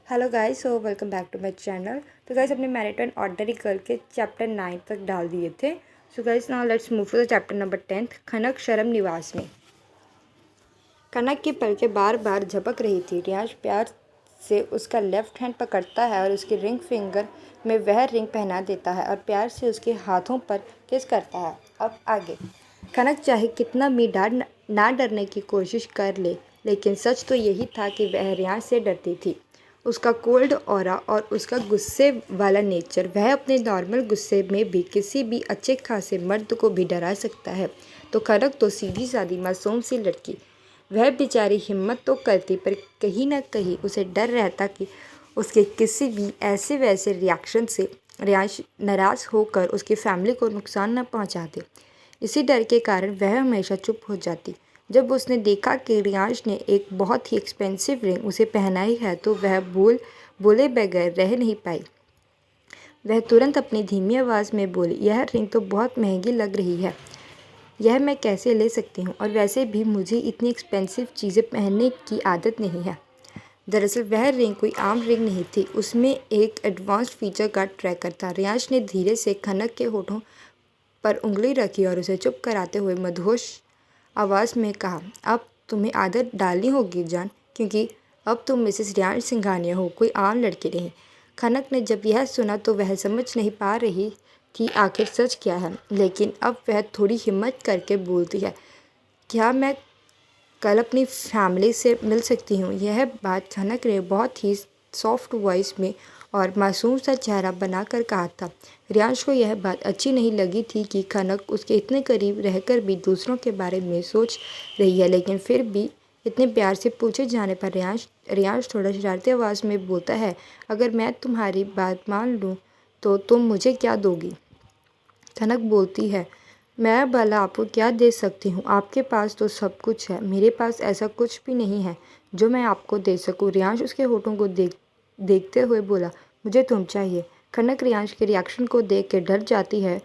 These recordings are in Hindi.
Hello guys, so welcome back to my channel. तो गाइस अपने मैरिटन ऑर्डनरी गर्ल के चैप्टर 9 तक डाल दिए थे। So guys now let's move to the chapter number 10। खनक शर्म निवास में। कनक की पलकें बार बार झपक रही थी। रियांश प्यार से उसका लेफ्ट हैंड पकड़ता है और उसकी रिंग फिंगर में वह रिंग पहना देता है और प्यार से उसके हाथों पर किस करता है। अब आगे। कनक चाहे कितना भी ना डरने की कोशिश कर ले, लेकिन सच तो यही था कि वह रियांश से डरती थी। उसका कोल्ड ऑरा और उसका गुस्से वाला नेचर, वह अपने नॉर्मल गुस्से में भी किसी भी अच्छे खासे मर्द को भी डरा सकता है। तो कनक तो सीधी सादी मासूम सी लड़की, वह बेचारी हिम्मत तो करती, पर कहीं ना कहीं उसे डर रहता कि उसके किसी भी ऐसे वैसे रिएक्शन से रियांश नाराज़ होकर उसकी फैमिली को नुकसान न पहुंचा दे। इसी डर के कारण वह हमेशा चुप हो जाती। जब उसने देखा कि रियांश ने एक बहुत ही एक्सपेंसिव रिंग उसे पहनाई है तो वह बोले बगैर रह नहीं पाई। वह तुरंत अपनी धीमी आवाज़ में बोली, यह रिंग तो बहुत महंगी लग रही है, यह मैं कैसे ले सकती हूँ, और वैसे भी मुझे इतनी एक्सपेंसिव चीज़ें पहनने की आदत नहीं है। दरअसल वह रिंग कोई आम रिंग नहीं थी, उसमें एक एडवांस्ड फीचर का ट्रैकर था। रियांश ने धीरे से खनक के होठों पर उंगली रखी और उसे चुप कराते हुए मदहोश आवाज़ में कहा, अब तुम्हें आदत डालनी होगी जान, क्योंकि अब तुम मिसेस रियांश सिंघानिया हो, कोई आम लड़की नहीं। खनक ने जब यह सुना तो वह समझ नहीं पा रही कि आखिर सच क्या है, लेकिन अब वह थोड़ी हिम्मत करके बोलती है, क्या मैं कल अपनी फैमिली से मिल सकती हूँ। यह बात खनक ने बहुत ही सॉफ्ट वॉइस में और मासूम सा चेहरा बनाकर कहा था। रियांश को यह बात अच्छी नहीं लगी थी कि खनक उसके इतने करीब रहकर भी दूसरों के बारे में सोच रही है, लेकिन फिर भी इतने प्यार से पूछे जाने पर रियांश थोड़ा शरारती आवाज़ में बोलता है, अगर मैं तुम्हारी बात मान लूँ तो तुम मुझे क्या दोगी। खनक बोलती है, मैं भला आपको क्या दे सकती हूँ, आपके पास तो सब कुछ है, मेरे पास ऐसा कुछ भी नहीं है जो मैं आपको दे सकूँ। रियांश उसके होठों को देखते हुए बोला, मुझे तुम चाहिए। खनक रियांश के रिएक्शन को देख के डर जाती है,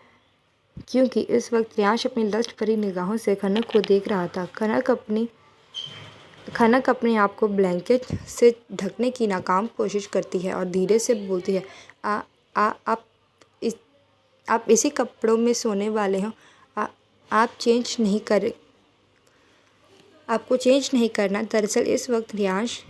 क्योंकि इस वक्त रियांश अपनी लस्ट भरी निगाहों से खनक को देख रहा था। खनक अपने आप को ब्लैंकेट से ढकने की नाकाम कोशिश करती है और धीरे से बोलती है, आ आ आप इसी कपड़ों में सोने वाले हो, आप चेंज नहीं कर आपको चेंज नहीं करना। दरअसल इस वक्त रियांश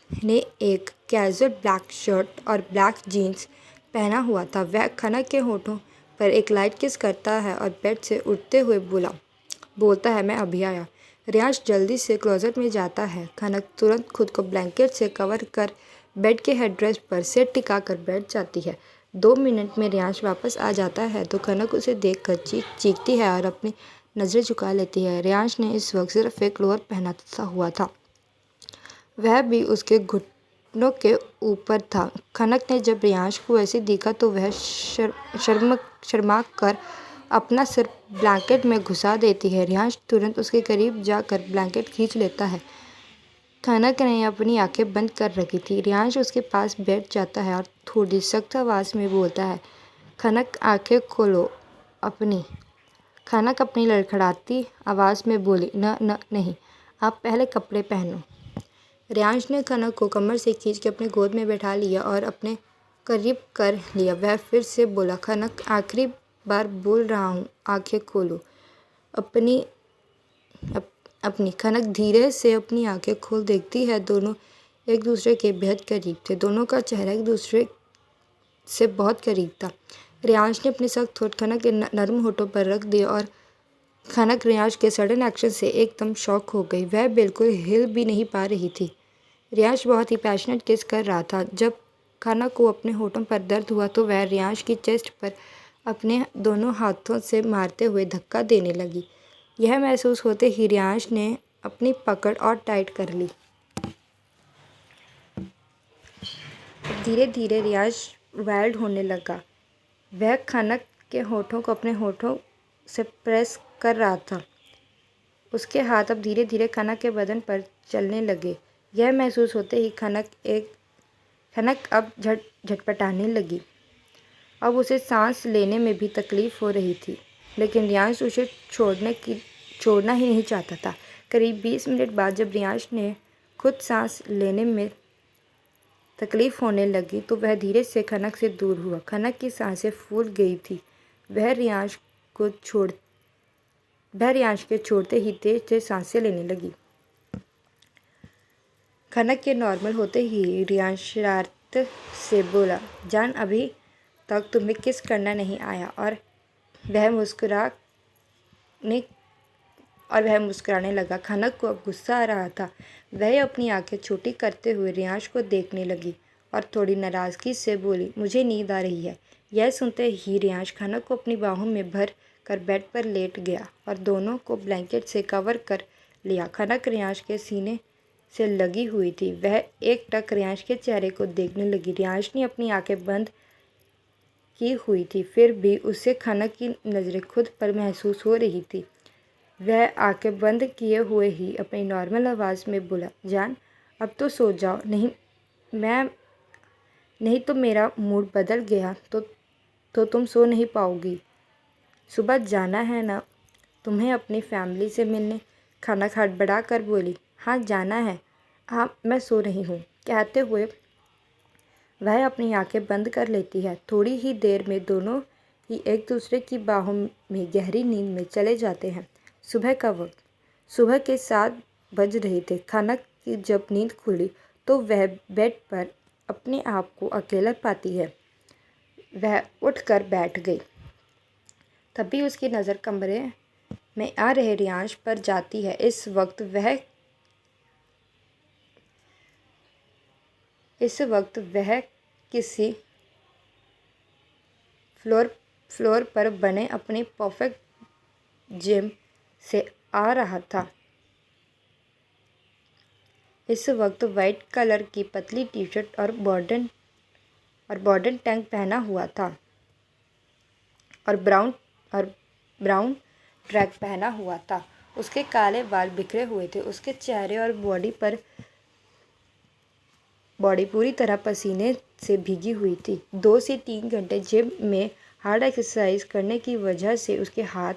ने एक कैजुअल ब्लैक शर्ट और ब्लैक जीन्स पहना हुआ था। वह खनक के होठों पर एक लाइट किस करता है और बेड से उठते हुए बोलता है, मैं अभी आया। रियांश जल्दी से क्लोजेट में जाता है। खनक तुरंत खुद को ब्लैंकेट से कवर कर बेड के हेडरेस्ट पर सिर टिका कर बैठ जाती है। 2 मिनट में रियांश वापस आ जाता है तो खनक उसे देखकर चीखती है और अपनी नज़रें झुका लेती है। रियांश ने इस वक्त सिर्फ एक लोअर पहना हुआ था, वह भी उसके घुटनों के ऊपर था। खनक ने जब रियांश को ऐसे देखा तो वह शर्मा कर अपना सिर ब्लैंकेट में घुसा देती है। रियांश तुरंत उसके करीब जाकर ब्लैंकेट खींच लेता है। खनक ने अपनी आंखें बंद कर रखी थी। रियांश उसके पास बैठ जाता है और थोड़ी सख्त आवाज़ में बोलता है, खनक आंखें खोलो अपनी। खनक अपनी लड़खड़ाती आवाज़ में बोली, न न नहीं, आप पहले कपड़े पहनो। रियांश ने खनक को कमर से खींच के अपने गोद में बैठा लिया और अपने करीब कर लिया। वह फिर से बोला, खनक आखिरी बार बोल रहा हूँ, आंखें खोलो अपनी। खनक धीरे से अपनी आंखें खोल देखती है। दोनों एक दूसरे के बेहद करीब थे। दोनों का चेहरा एक दूसरे से बहुत करीब था। रियांश ने अपने सख्त होठ खनक के नरम होठों पर रख दिए और खनक रियांश के सडन एक्शन से एकदम शॉक हो गई। वह बिल्कुल हिल भी नहीं पा रही थी। रियांश बहुत ही पैशनेट किस कर रहा था। जब खनक को अपने होठों पर दर्द हुआ तो वह रियांश की चेस्ट पर अपने दोनों हाथों से मारते हुए धक्का देने लगी। यह महसूस होते ही रियांश ने अपनी पकड़ और टाइट कर ली। धीरे धीरे रियांश वाइल्ड होने लगा। वह खनक के होठों को अपने होठों से प्रेस कर रहा था। उसके हाथ अब धीरे धीरे खनक के बदन पर चलने लगे। यह महसूस होते ही खनक अब झटपटाने लगी। अब उसे सांस लेने में भी तकलीफ़ हो रही थी, लेकिन रियांश उसे छोड़ना ही नहीं चाहता था। करीब 20 मिनट बाद जब रियांश ने खुद सांस लेने में तकलीफ़ होने लगी तो वह धीरे से खनक से दूर हुआ। खनक की सांसें फूल गई थी। वह रियांश के छोड़ते ही तेज तेज सांसें लेने लगी। खनक के नॉर्मल होते ही रियांश शरारत से बोला, जान अभी तक तुम्हें किस करना नहीं आया। और वह मुस्कुराने लगा। खनक को अब गुस्सा आ रहा था। वह अपनी आंखें छोटी करते हुए रियांश को देखने लगी और थोड़ी नाराज़गी से बोली, मुझे नींद आ रही है। यह सुनते ही रियांश खनक को अपनी बाहों में भर कर बेड पर लेट गया और दोनों को ब्लैंकेट से कवर कर लिया। खनक रियांश के सीने से लगी हुई थी। वह एकटक रियांश के चेहरे को देखने लगी। रियांश ने अपनी आंखें बंद की हुई थी, फिर भी उसे खनक की नज़रें खुद पर महसूस हो रही थी। वह आंखें बंद किए हुए ही अपनी नॉर्मल आवाज़ में बोला, जान अब तो सो जाओ, नहीं तो मेरा मूड बदल गया तो तुम सो नहीं पाओगी। सुबह जाना है ना तुम्हें अपनी फैमिली से मिलने। खनक हड़बड़ा कर बोली, हाँ जाना है, हाँ मैं सो रही हूँ। कहते हुए वह अपनी आंखें बंद कर लेती है। थोड़ी ही देर में दोनों ही एक दूसरे की बाहों में गहरी नींद में चले जाते हैं। सुबह का वक्त, सुबह के 7 बज रहे थे। खनक की जब नींद खुली तो वह बेड पर अपने आप को अकेला पाती है। वह उठकर बैठ गई। तभी उसकी नज़र कमरे में आ रहे रियांश पर जाती है। इस वक्त वह किसी फ्लोर पर बने अपने परफेक्ट जिम से आ रहा था। इस वक्त वाइट कलर की पतली टी शर्ट और बॉर्डन टैंक पहना हुआ था और ब्राउन ट्रैक पहना हुआ था। उसके काले बाल बिखरे हुए थे। उसके चेहरे और बॉडी पूरी तरह पसीने से भीगी हुई थी। 2 से 3 घंटे जिम में हार्ड एक्सरसाइज करने की वजह से उसके हाथ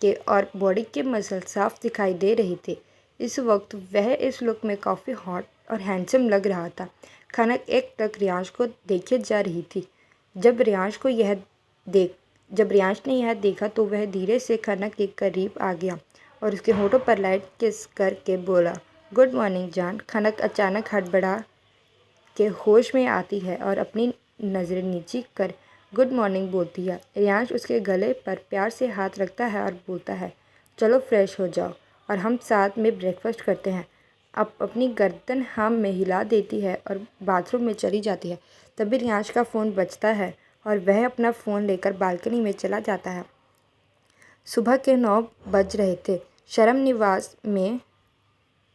के और बॉडी के मसल साफ दिखाई दे रहे थे। इस वक्त वह इस लुक में काफ़ी हॉट और हैंडसम लग रहा था। खनक एकटक रियांश को देखे जा रही थी। जब रियांश ने यह देखा तो वह धीरे से खनक के करीब आ गया और उसके होठों पर लाइट किस करके बोला, गुड मॉर्निंग जान। खनक अचानक हड़बड़ा के होश में आती है और अपनी नज़रें नीची कर गुड मॉर्निंग बोलती है। रियांश उसके गले पर प्यार से हाथ रखता है और बोलता है, चलो फ्रेश हो जाओ और हम साथ में ब्रेकफास्ट करते हैं। अब अपनी गर्दन हम में हिला देती है और बाथरूम में चली जाती है। तभी रियांश का फ़ोन बजता है और वह अपना फ़ोन लेकर बालकनी में चला जाता है। सुबह के 9 बज रहे थे। शर्म निवास में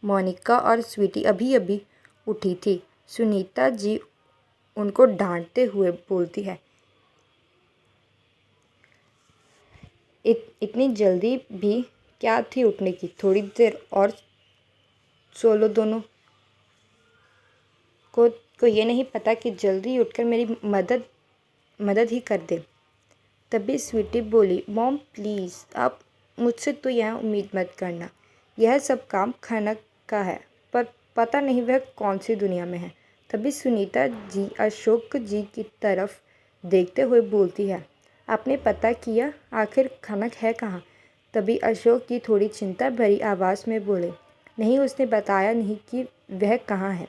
मोनिका और स्वीटी अभी अभी उठी थी। सुनीता जी उनको डांटते हुए बोलती है, इतनी जल्दी भी क्या थी उठने की, थोड़ी देर और सो लो दोनों को ये नहीं पता कि जल्दी उठकर मेरी मदद ही कर दे। तभी स्वीटी बोली, मॉम प्लीज़ आप मुझसे तो यह उम्मीद मत करना। यह सब काम खनक का है, पर पता नहीं वह कौन सी दुनिया में है। तभी सुनीता जी अशोक जी की तरफ देखते हुए बोलती है, आपने पता किया आखिर खनक है कहाँ? तभी अशोक की थोड़ी चिंता भरी आवाज़ में बोले, नहीं उसने बताया नहीं कि वह कहाँ है।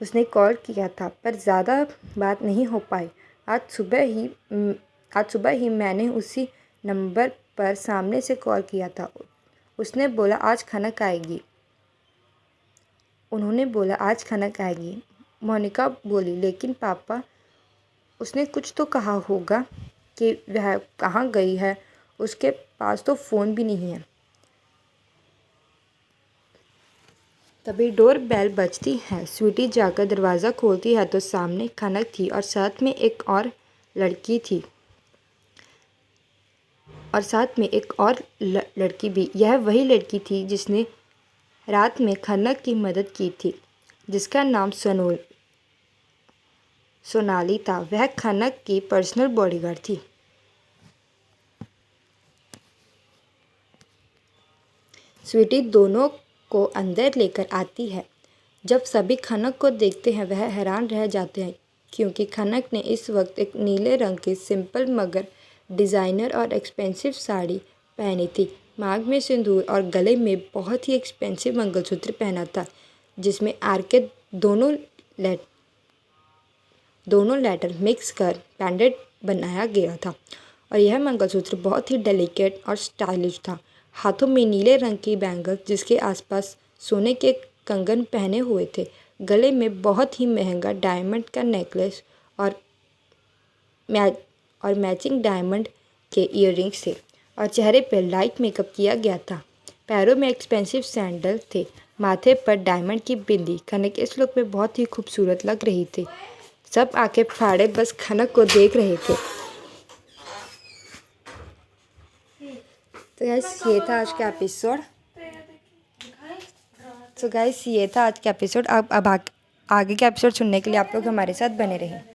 उसने कॉल किया था पर ज़्यादा बात नहीं हो पाई। आज सुबह ही मैंने उसी नंबर पर सामने से कॉल किया था। उन्होंने बोला आज खनक आएगी। मोनिका बोली, लेकिन पापा उसने कुछ तो कहा होगा कि वह कहाँ गई है, उसके पास तो फ़ोन भी नहीं है। तभी डोर बेल बजती है। स्वीटी जाकर दरवाज़ा खोलती है तो सामने खनक थी और साथ में एक और लड़की भी। यह वही लड़की थी जिसने रात में खनक की मदद की थी, जिसका नाम सोनाली था। वह खनक की पर्सनल बॉडीगार्ड थी। स्वीटी दोनों को अंदर लेकर आती है। जब सभी खनक को देखते हैं वह हैरान रह जाते हैं क्योंकि खनक ने इस वक्त एक नीले रंग की सिंपल मगर डिज़ाइनर और एक्सपेंसिव साड़ी पहनी थी। मांग में सिंदूर और गले में बहुत ही एक्सपेंसिव मंगलसूत्र पहना था जिसमें आर के दोनों लेटर मिक्स कर पेंडेंट बनाया गया था और यह मंगलसूत्र बहुत ही डेलिकेट और स्टाइलिश था। हाथों में नीले रंग की बैंगल जिसके आसपास सोने के कंगन पहने हुए थे। गले में बहुत ही महंगा डायमंड का नेकलेस और मैचिंग डायमंड के ईयररिंग्स थे और चेहरे पर लाइट मेकअप किया गया था। पैरों में एक्सपेंसिव सैंडल थे। माथे पर डायमंड की बिंदी। खनक इस लुक में बहुत ही खूबसूरत लग रही थी। सब आंखें फाड़े बस खनक को देख रहे थे। तो गाइस ये था आज का एपिसोड। अब आगे का एपिसोड सुनने के लिए आप लोग हमारे साथ बने रहें।